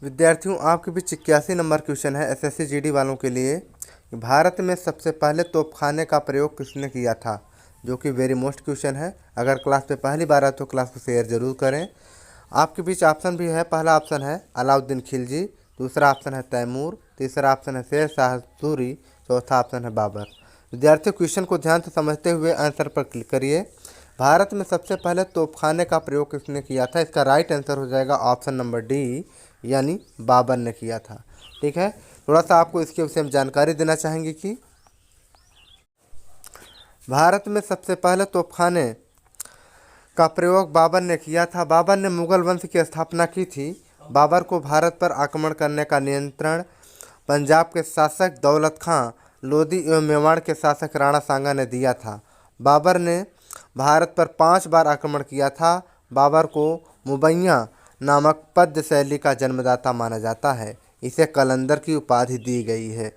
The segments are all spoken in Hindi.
विद्यार्थियों, आपके बीच 81 नंबर क्वेश्चन है एसएससी जीडी वालों के लिए। भारत में सबसे पहले तोपखाने का प्रयोग किसने किया था? जो कि वेरी मोस्ट क्वेश्चन है। अगर क्लास पे पहली बार आए तो क्लास को शेयर जरूर करें। आपके बीच ऑप्शन भी है। पहला ऑप्शन है अलाउद्दीन खिलजी, दूसरा ऑप्शन है तैमूर, तीसरा ऑप्शन है शेर शाह सूरी, चौथा ऑप्शन है बाबर। विद्यार्थियों, क्वेश्चन को ध्यान से समझते हुए आंसर पर क्लिक करिए। भारत में सबसे पहले तोपखाने का प्रयोग किसने किया था? इसका राइट आंसर हो जाएगा ऑप्शन नंबर डी, यानी बाबर ने किया था। ठीक है, थोड़ा सा आपको इसके विषय में जानकारी देना चाहेंगे कि भारत में सबसे पहले तोपखाने का प्रयोग बाबर ने किया था। बाबर ने मुगल वंश की स्थापना की थी। बाबर को भारत पर आक्रमण करने का नियंत्रण पंजाब के शासक दौलत खां लोधी एवं मेवाड़ के शासक राणा सांगा ने दिया था। बाबर ने भारत पर 5 बार आक्रमण किया था। बाबर को मुबैया नामक पद्य शैली का जन्मदाता माना जाता है। इसे कलंदर की उपाधि दी गई है।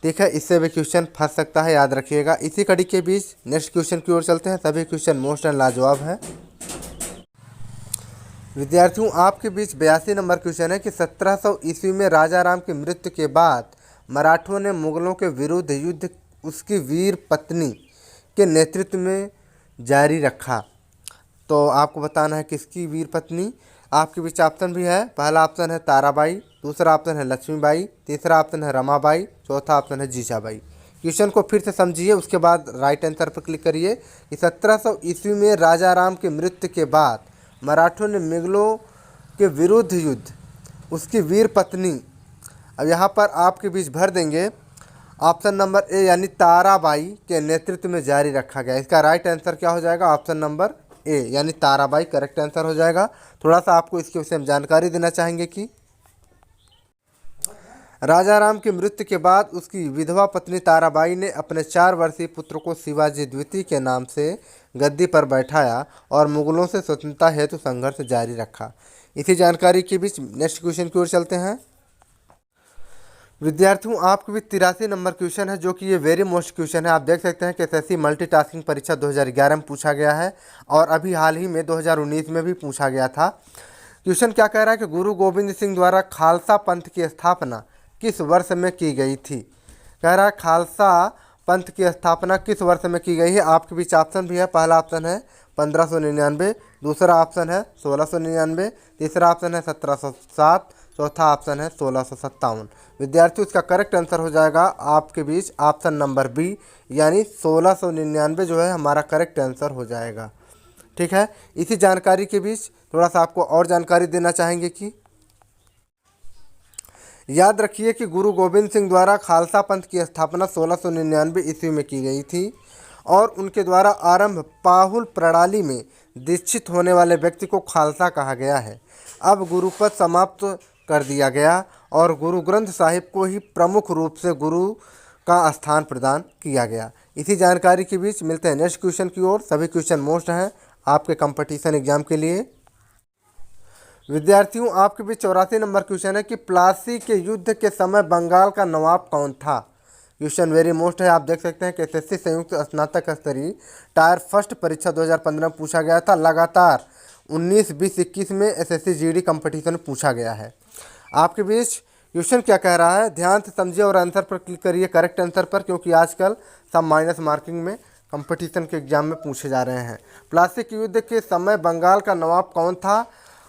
ठीक है, इससे भी क्वेश्चन फंस सकता है, याद रखिएगा। इसी कड़ी के बीच नेक्स्ट क्वेश्चन की ओर चलते हैं। सभी क्वेश्चन मोस्ट एंड लाजवाब है। विद्यार्थियों, आपके बीच 82 नंबर क्वेश्चन है कि 1700 ईस्वी में राजा राम की मृत्यु के बाद मराठों ने मुगलों के विरुद्ध युद्ध उसकी वीर पत्नी के नेतृत्व में जारी रखा। तो आपको बताना है किसकी वीर पत्नी। आपके बीच ऑप्शन भी है। पहला ऑप्शन है ताराबाई, दूसरा ऑप्शन है लक्ष्मीबाई, तीसरा ऑप्शन है रमाबाई, चौथा ऑप्शन है जीजाबाई। क्वेश्चन को फिर से समझिए, उसके बाद राइट आंसर पर क्लिक करिए कि 1700 ईस्वी में राजा राम की मृत्यु के बाद मराठों ने मुगलों के विरुद्ध युद्ध उसकी वीर पत्नी, अब यहाँ पर आपके बीच भर देंगे ऑप्शन नंबर ए, यानी ताराबाई के नेतृत्व में जारी रखा गया। इसका राइट आंसर क्या हो जाएगा? ऑप्शन नंबर ए, यानी ताराबाई करेक्ट आंसर हो जाएगा। थोड़ा सा आपको इसके विषय में जानकारी देना चाहेंगे कि राजा राम की मृत्यु के बाद उसकी विधवा पत्नी ताराबाई ने अपने 4 वर्षीय पुत्र को शिवाजी द्वितीय के नाम से गद्दी पर बैठाया और मुगलों से स्वतंत्रता हेतु संघर्ष जारी रखा। इसी जानकारी के बीच नेक्स्ट क्वेश्चन की ओर चलते हैं। विद्यार्थियों, आपके भी 83 नंबर क्वेश्चन है, जो कि ये वेरी मोस्ट क्वेश्चन है। आप देख सकते हैं कि एसएससी मल्टीटास्किंग परीक्षा 2011 में पूछा गया है और अभी हाल ही में 2019 में भी पूछा गया था। क्वेश्चन क्या कह रहा है कि गुरु गोविंद सिंह द्वारा खालसा पंथ की स्थापना किस वर्ष में की गई थी? कह रहा है खालसा पंथ की स्थापना किस वर्ष में की गई है। आपके बीच ऑप्शन भी है। पहला ऑप्शन है 1599, दूसरा ऑप्शन है 1699, तीसरा ऑप्शन है 1707, चौथा ऑप्शन है 1657। विद्यार्थियों, इसका करेक्ट आंसर हो जाएगा आपके बीच ऑप्शन नंबर बी, यानी 1699 जो है हमारा करेक्ट आंसर हो जाएगा। ठीक है, इसी जानकारी के बीच थोड़ा सा आपको और जानकारी देना चाहेंगे कि याद रखिए कि गुरु गोविंद सिंह द्वारा खालसा पंथ की स्थापना 1699 ईस्वी में की गई थी और उनके द्वारा आरंभ पाहुल प्रणाली में दीक्षित होने वाले व्यक्ति को खालसा कहा गया है। अब गुरुपद समाप्त कर दिया गया और गुरु ग्रंथ साहिब को ही प्रमुख रूप से गुरु का स्थान प्रदान किया गया। इसी जानकारी के बीच मिलते हैं नेक्स्ट क्वेश्चन की ओर। सभी क्वेश्चन मोस्ट हैं आपके कंपटीशन एग्जाम के लिए। विद्यार्थियों, आपके बीच 84 नंबर क्वेश्चन है कि प्लासी के युद्ध के समय बंगाल का नवाब कौन था? क्वेश्चन वेरी मोस्ट है। आप देख सकते हैं कि एसएससी संयुक्त स्नातक स्तरीय टायर फर्स्ट परीक्षा 2015 में पूछा गया था। लगातार 19, 20, 21 में एसएससी जीडी कंपटीशन में पूछा गया है। आपके बीच क्वेश्चन क्या कह रहा है, ध्यान से समझिए और आंसर पर क्लिक करिए करेक्ट आंसर पर, क्योंकि आजकल सब माइनस मार्किंग में कंपटीशन के एग्जाम में पूछे जा रहे हैं। प्लासी के युद्ध के समय बंगाल का नवाब कौन था?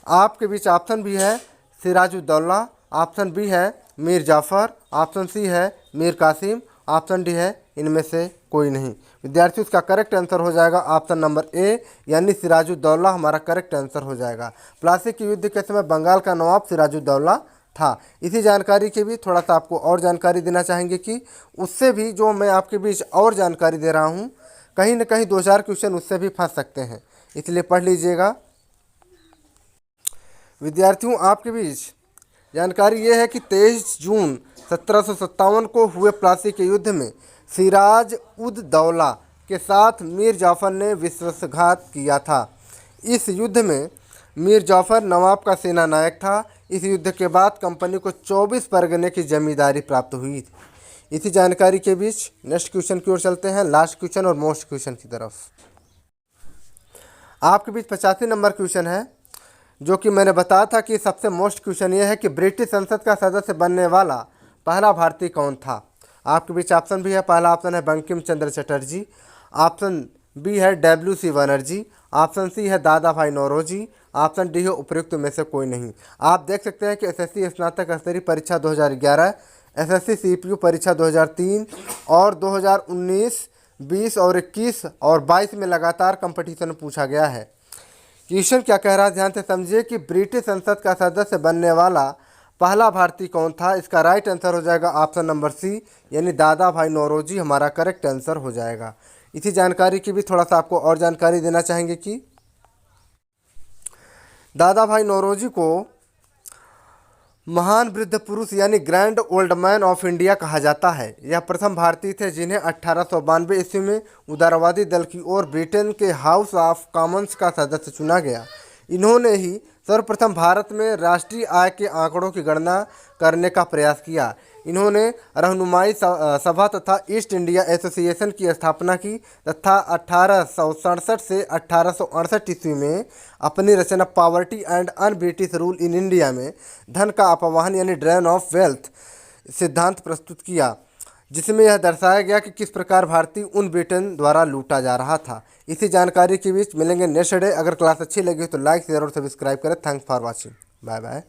आपके बीच ऑप्शन भी है सिराजुद्दौला, ऑप्शन बी है मीर जाफ़र, ऑप्शन सी है मीर कासिम, ऑप्शन डी है इनमें से कोई नहीं। विद्यार्थियों, इसका करेक्ट आंसर हो जाएगा ऑप्शन नंबर ए, यानी सिराजुद्दौला हमारा करेक्ट आंसर हो जाएगा। प्लासी के युद्ध के समय बंगाल का नवाब सिराजुद्दौला था। इसी जानकारी के भी थोड़ा सा आपको और जानकारी देना चाहेंगे कि उससे भी जो मैं आपके बीच और जानकारी दे रहा हूँ, कहीं ना कहीं 2-4 क्वेश्चन उससे भी फंस सकते हैं, इसलिए पढ़ लीजिएगा। विद्यार्थियों, आपके बीच जानकारी ये है कि 23 जून 1757 को हुए प्लासी के युद्ध में सिराज उद दौला के साथ मीर जाफ़र ने विश्वासघात किया था। इस युद्ध में मीर जाफ़र नवाब का सेना नायक था। इस युद्ध के बाद कंपनी को 24 परगने की जमींदारी प्राप्त हुई थी। इसी जानकारी के बीच नेक्स्ट क्वेश्चन की ओर चलते हैं, लास्ट क्वेश्चन और मोस्ट क्वेश्चन की तरफ। आपके बीच 85 नंबर क्वेश्चन है जो कि मैंने बताया था कि सबसे मोस्ट क्वेश्चन ये है कि ब्रिटिश संसद का सदस्य बनने वाला पहला भारतीय कौन था। आपके बीच ऑप्शन भी है। पहला ऑप्शन है बंकिम चंद्र चटर्जी, ऑप्शन बी है WC बनर्जी, ऑप्शन सी है दादा भाई नौरोजी, ऑप्शन डी है उपयुक्त में से कोई नहीं। आप देख सकते हैं कि एसएससी स्नातक स्तरीय परीक्षा 2011, एसएससी सीपीयू परीक्षा 2003 और 2019, 20 और 21 और 22 में लगातार कंपटीशन पूछा गया है। क्वेश्चन क्या कह रहा है, ध्यान से समझिए कि ब्रिटिश संसद का सदस्य बनने वाला पहला भारतीय कौन था। इसका राइट आंसर हो जाएगा ऑप्शन नंबर सी, यानी दादा भाई नौरोजी हमारा करेक्ट आंसर हो जाएगा। इसी जानकारी की भी थोड़ा सा आपको और जानकारी देना चाहेंगे कि दादा भाई नौरोजी को महान वृद्ध पुरुष यानी grand old man of India कहा जाता है। यह प्रथम भारतीय थे जिन्हें 1892 ईस्वी में उदारवादी दल की ओर ब्रिटेन के हाउस ऑफ कॉमन्स का सदस्य चुना गया। इन्होंने ही सर्वप्रथम भारत में राष्ट्रीय आय के आंकड़ों की गणना करने का प्रयास किया। इन्होंने रहनुमाई सभा तथा ईस्ट इंडिया एसोसिएशन की स्थापना की तथा 1867 से 1868 ईस्वी में अपनी रचना poverty and un-British rule in India में धन का अपवाहन यानी ड्रेन ऑफ वेल्थ सिद्धांत प्रस्तुत किया, जिसमें यह दर्शाया गया कि किस प्रकार भारतीय उन ब्रिटेन द्वारा लूटा जा रहा था। इसी जानकारी के बीच मिलेंगे नेक्स्ट डे। अगर क्लास अच्छी लगी तो लाइक शेयर और सब्सक्राइब करें। Thanks for watching. Bye bye.